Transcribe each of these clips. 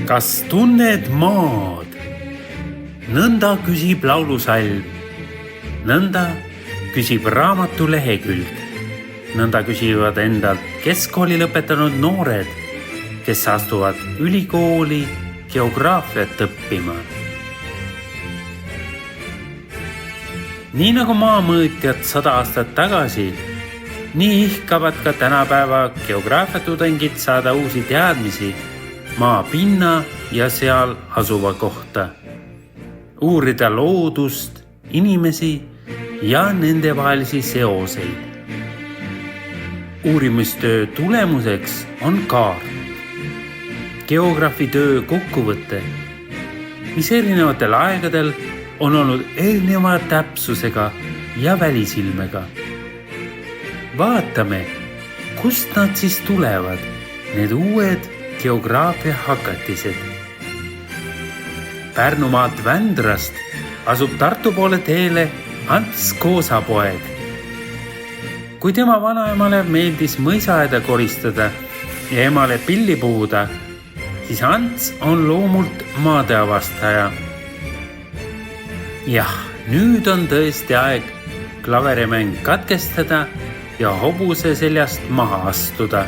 Kas tunned maad? Nõnda küsib laulusalm, nõnda küsib raamatu lehekülg, nõnda küsivad endalt keskkooli lõpetanud noored, kes astuvad ülikooli geograafiat õppima. Nii nagu maamõõtjad 100 aastat tagasi, nii ihkavad ka tänapäeva geograafiatudengid saada uusi teadmisi maa pinna ja seal asuva kohta. Uurida loodust, inimesi ja nende vahelisi seoseid. Uurimistöö tulemuseks on kaart. Geograafi töö kokkuvõte, mis erinevatel aegadel on olnud erineva täpsusega ja välisilmega. Vaatame, kust nad siis tulevad, need uued geograafia hakatised. Pärnumaalt Vändrast asub Tartu poole teele Ants Koosapoeg. Kui tema vanaemale meeldis mõisaaeda koristada ja emale pilli puhuda, siis Ants on loomult maadeavastaja. Jah, nüüd on tõesti aeg klaverimäng katkestada ja hobuse seljast maha astuda,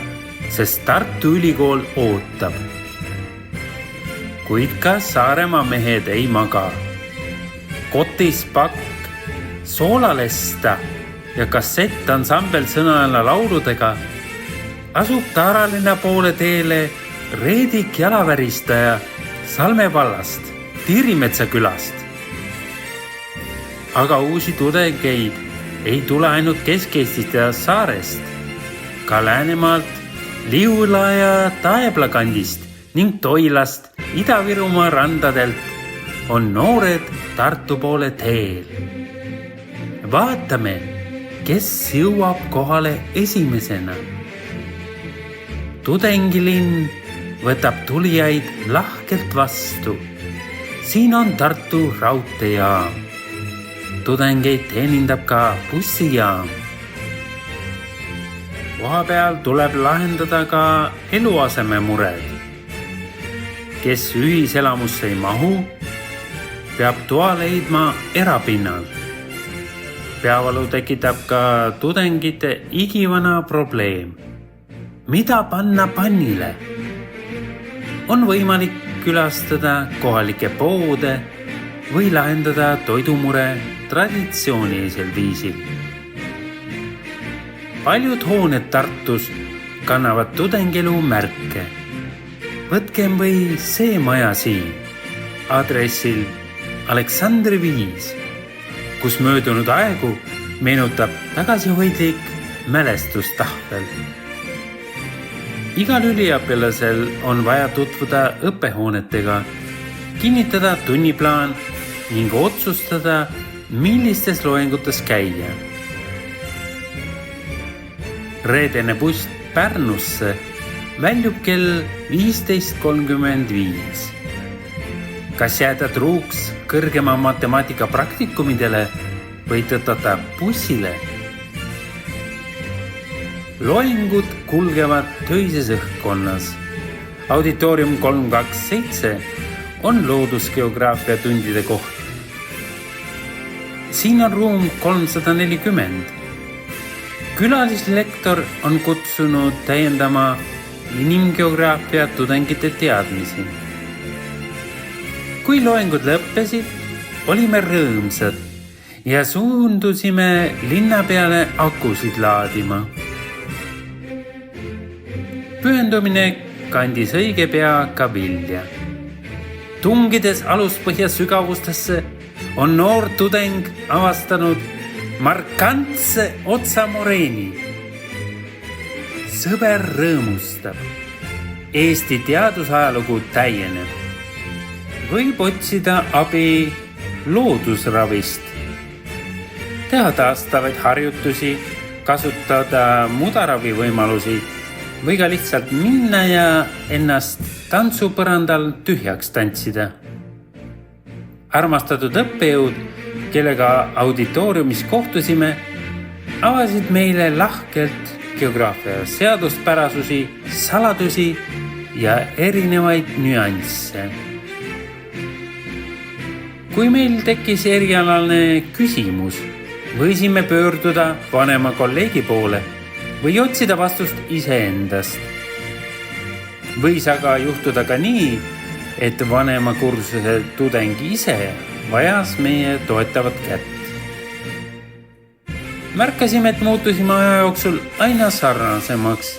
sest Tartu Ülikool ootab. Kuid ka Saaremaa mehed ei maga. Kotis pakk, soolalesta ja kassettansambel sõnaäänla lauludega asub Taaralinna poole teele Reedik jalaväristaja Salme vallast, Tiirimetsa külast. Aga uusi tudengeid ei tule ainult Kesk-Eestist ja Saarest, ka Läänemaalt, Liula ja Taebla kandist ning Toilast, Ida-Virumaa randadelt on noored Tartu poole teel. Vaatame, kes jõuab kohale esimesena. Tudengilinn võtab tulijaid lahkelt vastu. Siin on Tartu raudteejaam. Tudengeid teenindab ka bussijaam. Vahepeal tuleb lahendada ka eluaseme mured. Kes ühiselamusse ei mahu, peab toa leidma erapinnal. Peavalu tekitab ka tudengite igivana probleem. Mida panna pannile? On võimalik külastada kohalikke poode või lahendada toidumure traditsioonilisel viisil. Paljud hooned Tartus kannavad tudengielu märke. Võtkem või see maja siin, adressil Aleksandri 5, kus möödunud aegu meenutab tagasihoidlik mälestustahvel. Igal üliõpilasel on vaja tutvuda õppehoonetega, kinnitada tunniplaan ning otsustada, millistes loengutes käia. Reedene buss Pärnusse väljub kell 15.35. Kas jääda truuks kõrgema matemaatika praktikumidele või tõtata bussile? Loengud kulgevad töises õhkkonnas. Auditoorium 327 on loodusgeograafia tundide koht. Siin on ruum 340. Külalislektor on kutsunud täiendama inimgeograafia tudengite teadmisi. Kui loengud lõppesid, olime rõõmsad ja suundusime linna peale akusid laadima. Pühendumine kandis õige pea ka vilja. Tungides aluspõhja sügavustesse on noor tudeng avastanud markantse otsamoreeni. Sõber rõõmustab. Eesti teadusajalugu täieneb. Võib otsida abi loodusravist. Teha taastavaid harjutusi, kasutada mudaravi võimalusi või ka lihtsalt minna ja ennast tantsupõrandal tühjaks tantsida. Armastatud õppejõud, kellega auditooriumis kohtusime, avasid meile lahkelt geograafia seaduspärasusi, saladusi ja erinevaid nüansse. Kui meil tekkis erialane küsimus, võisime pöörduda vanema kolleegi poole või otsida vastust iseendast. Võis aga juhtuda ka nii, et vanema kursuse tudeng ise vajas meie toetavat kätt. Märkasime, et muutusime aja jooksul aina sarnasemaks.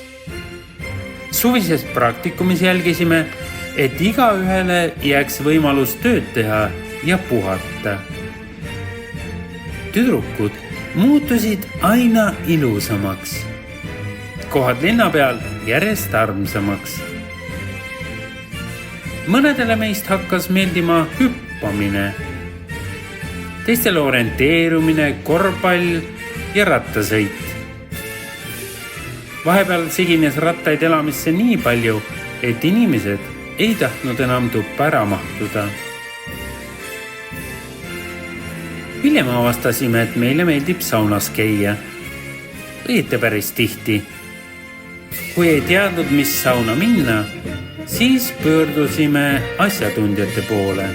Suvises praktikumis jälgisime, et igaühele jääks võimalus tööd teha ja puhata. Tüdrukud muutusid aina ilusamaks. Kohad linna peal järjest armsamaks. Mõnedele meist hakkas meeldima hüppamine, teistele orienteerumine, korvpall ja rattasõit. Vahepeal sigines rattaid elamisse nii palju, et inimesed ei tahtnud enam tuppa ära mahtuda. Hiljem avastasime, et meile meeldib saunas käia. Õieti päris tihti. Kui ei teadnud, mis sauna minna, siis pöördusime asjatundjate poole.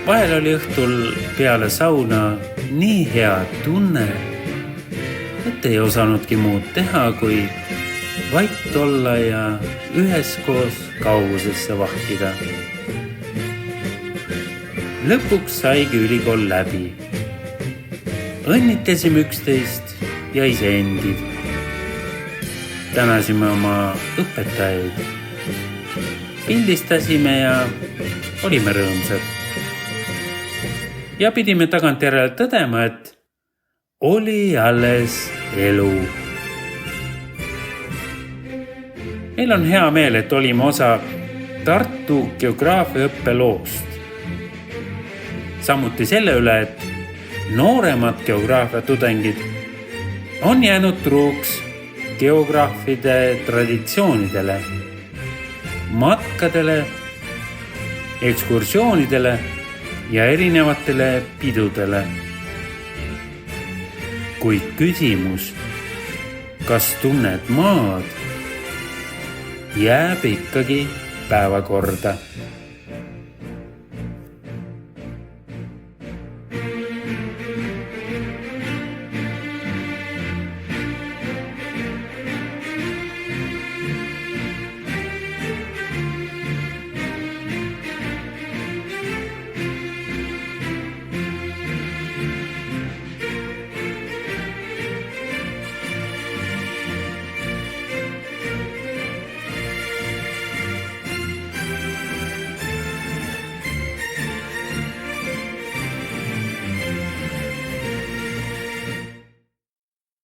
Vahel oli õhtul peale sauna nii hea tunne, et ei osanudki muud teha, kui vait olla ja üheskoos kaugusesse vahkida. Lõpuks saigi ülikool läbi. Õnnitlesime üksteist ja iseendid. Tänasime oma õpetajaid. Pildistasime ja olime rõõmsad. Ja pidime tagantjärele tõdema, et oli alles elu. Meil on hea meel, et olime osa Tartu geograafiaõppe loost. Samuti selle üle, et nooremad geograafia tudengid on jäänud truuks geograafide traditsioonidele, matkadele, ekskursioonidele ja erinevatele pidudele. Kuid küsimus, kas tunned maad, jääb ikkagi päevakorda.